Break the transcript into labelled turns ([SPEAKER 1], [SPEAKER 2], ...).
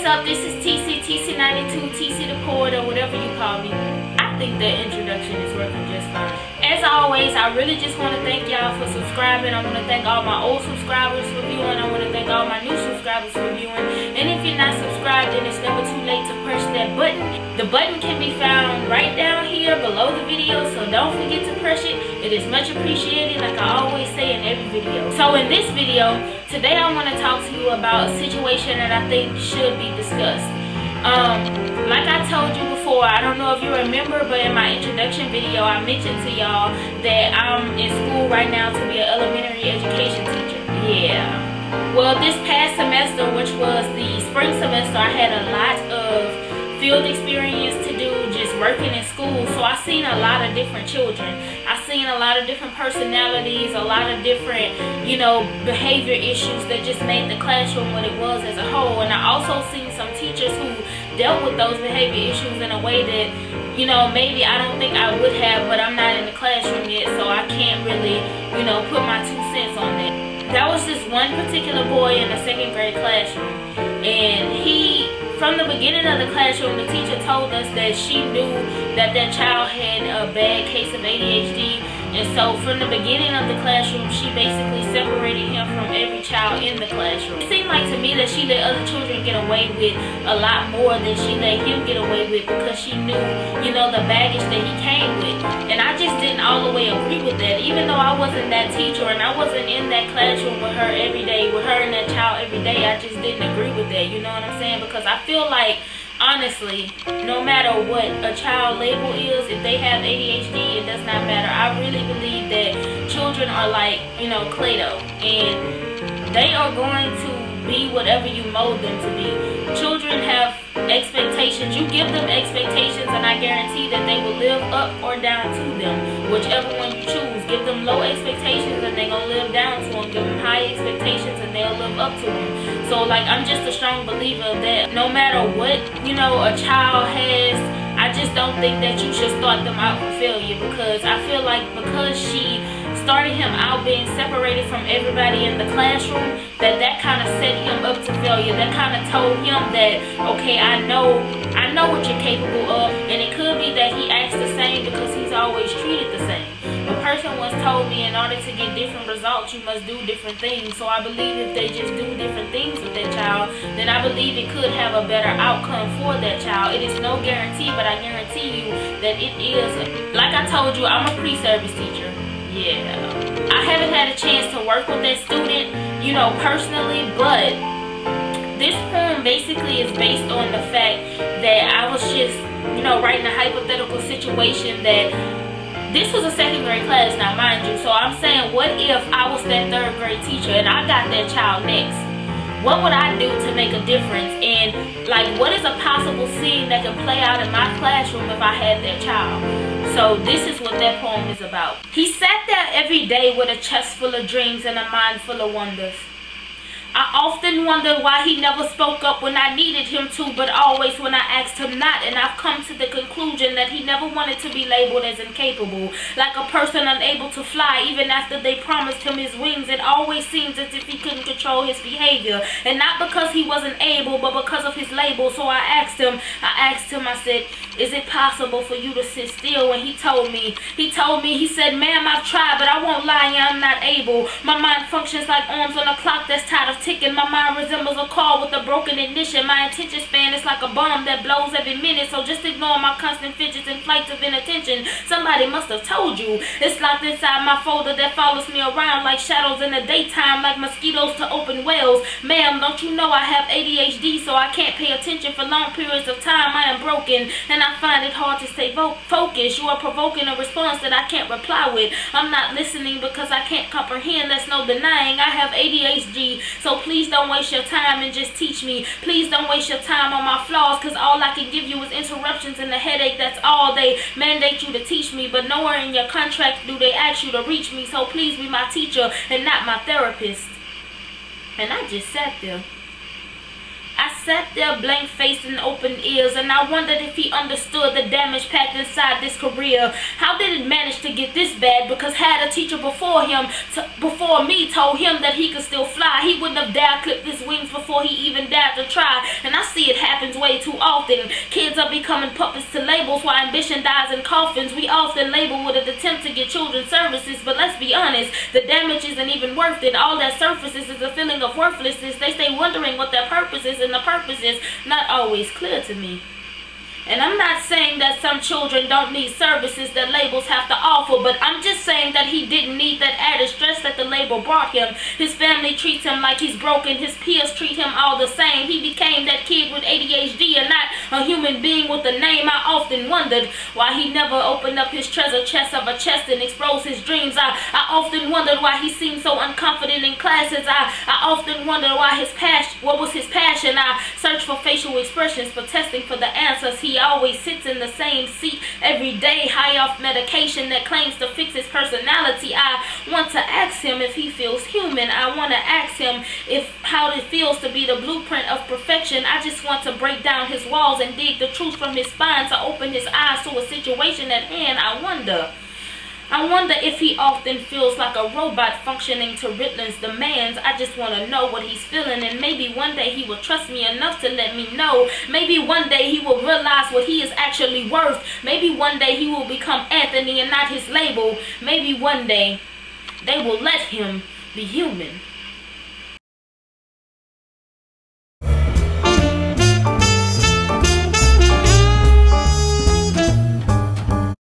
[SPEAKER 1] up? This is TC92, TC the Poet, or whatever you call me. I think that introduction is working just fine. As always, I really just want to thank y'all for subscribing. I want to thank all my old subscribers for viewing. I want to thank all my new subscribers for viewing. And if you're not subscribed, then it's never too late to press that button. The button can be found right down here below the video, so don't forget to press it. It is much appreciated, like I always say in every video. So in this video, today I want to talk to you about a situation that I think should be discussed. Like I told you before, I don't know if you remember, but in my introduction video I mentioned to y'all that I'm in school right now to be an elementary education teacher. Yeah. Well, this past semester, which was the spring semester, I had a lot of field experience to do just working in school. So I seen a lot of different children. I seen a lot of different personalities, a lot of different, behavior issues that just made the classroom what it was as a whole. And I also seen some teachers who dealt with those behavior issues in a way that, maybe I don't think I would have, but I'm not in the classroom yet, so I can't really, put my 2 cents on that. That was just one particular boy in the 2nd grade classroom, and from the beginning of the classroom, the teacher told us that she knew that that child had a bad case of ADHD. And so from the beginning of the classroom, she basically separated him from every child in the classroom. It seemed like to me that she let other children get away with a lot more than she let him get away with, because she knew, the baggage that he came with. And I just didn't all the way agree with that. Even though I wasn't that teacher and I wasn't in that classroom with her every day, with her and that child every day, I just didn't agree with that. You know what I'm saying? Because I feel like, honestly, no matter what a child label is, if they have ADHD, it does not matter. I really believe that children are like, Play-Doh, and they are going to be whatever you mold them to be. Children have expectations. You give them expectations, and I guarantee that they will live up or down to them, whichever one you choose. Give them low expectations and they're going to live down to them. Give them high expectations and they'll live up to them. So I'm just a strong believer that no matter what, a child has, I just don't think that you should start them out for failure, because I feel like because she started him out being separated from everybody in the classroom, that kind of set him up to failure. That kind of told him that, okay, I know what you're capable of. And it could be that he acts the same because he's always treated the same. A person once told me, in order to get different results, you must do different things. So I believe if they just do different things with that child, then I believe it could have a better outcome for that child. It is no guarantee, but I guarantee you that it is. Like I told you, I'm a pre-service teacher. Yeah, I haven't had a chance to work with that student, personally, but this poem basically is based on the fact that I was just, writing a hypothetical situation that this was a 2nd grade class now, mind you. So I'm saying, what if I was that 3rd grade teacher and I got that child next? What would I do to make a difference? And what is a possible scene that can play out in my classroom if I had that child? So this is what that poem is about. He sat there every day with a chest full of dreams and a mind full of wonders. I often wondered why he never spoke up when I needed him to, but always when I asked him not. And I've come to the conclusion that he never wanted to be labeled as incapable, like a person unable to fly even after they promised him his wings. It always seems as if he couldn't control his behavior, and not because he wasn't able, but because of his label. So I asked him, I said, is it possible for you to sit still? And he told me, he said, ma'am, I've tried, but I won't lie, I'm not able. My mind functions like arms on a clock that's tired of ticking. My mind resembles a car with a broken ignition. My attention span is like a bomb that blows every minute. So just ignore my constant fidgets and flights of inattention. Somebody must have told you. It's locked inside my folder that follows me around like shadows in the daytime, like mosquitoes to open wells. Ma'am, don't you know I have ADHD, so I can't pay attention for long periods of time. I am broken, and I find it hard to stay focused. You are provoking a response that I can't reply with. I'm not listening because I can't comprehend. That's no denying. I have ADHD, so please don't waste your time and just teach me. Please don't waste your time on my flaws, because all I can give you is interruptions and a headache. That's all they mandate you to teach me, but nowhere in your contract do they ask you to reach me. So please be my teacher and not my therapist. And I just sat there. I sat there blank-faced and open ears, and I wondered if he understood the damage packed inside this career. How did it manage to get this bad? Because had a teacher before me told him that he could still fly, he wouldn't have dared clip his wings before he even dared to try. And I see it happens way too often. Kids are becoming puppets to labels while ambition dies in coffins. We often label with an attempt to get children services, but let's be honest, the damage isn't even worth it. All that surfaces is a feeling of worthlessness. They stay wondering what their purpose is, and the purpose is not always clear to me. And I'm not saying that some children don't need services that labels have to offer, but I'm just saying that he didn't need that added stress that the label brought him. His family treats him like he's broken. His peers treat him all the same. He became that kid with ADHD and not a human being with a name. I often wondered why he never opened up his treasure chest of a chest and exposed his dreams. I often wondered why he seemed so unconfident in classes. I often wondered what was his passion. I searched for facial expressions, protesting for the answers. He always sits in the same seat every day, high off medication that claims to fix his personality. I want to ask him if he feels human. I want to ask him how it feels to be the blueprint of perfection. I just want to break down his walls and dig the truth from his spine, to open his eyes to a situation at hand. I wonder if he often feels like a robot functioning to Ritalin's demands. I just want to know what he's feeling, and maybe one day he will trust me enough to let me know. Maybe one day he will realize what he is actually worth. Maybe one day he will become Anthony and not his label. Maybe one day they will let him be human.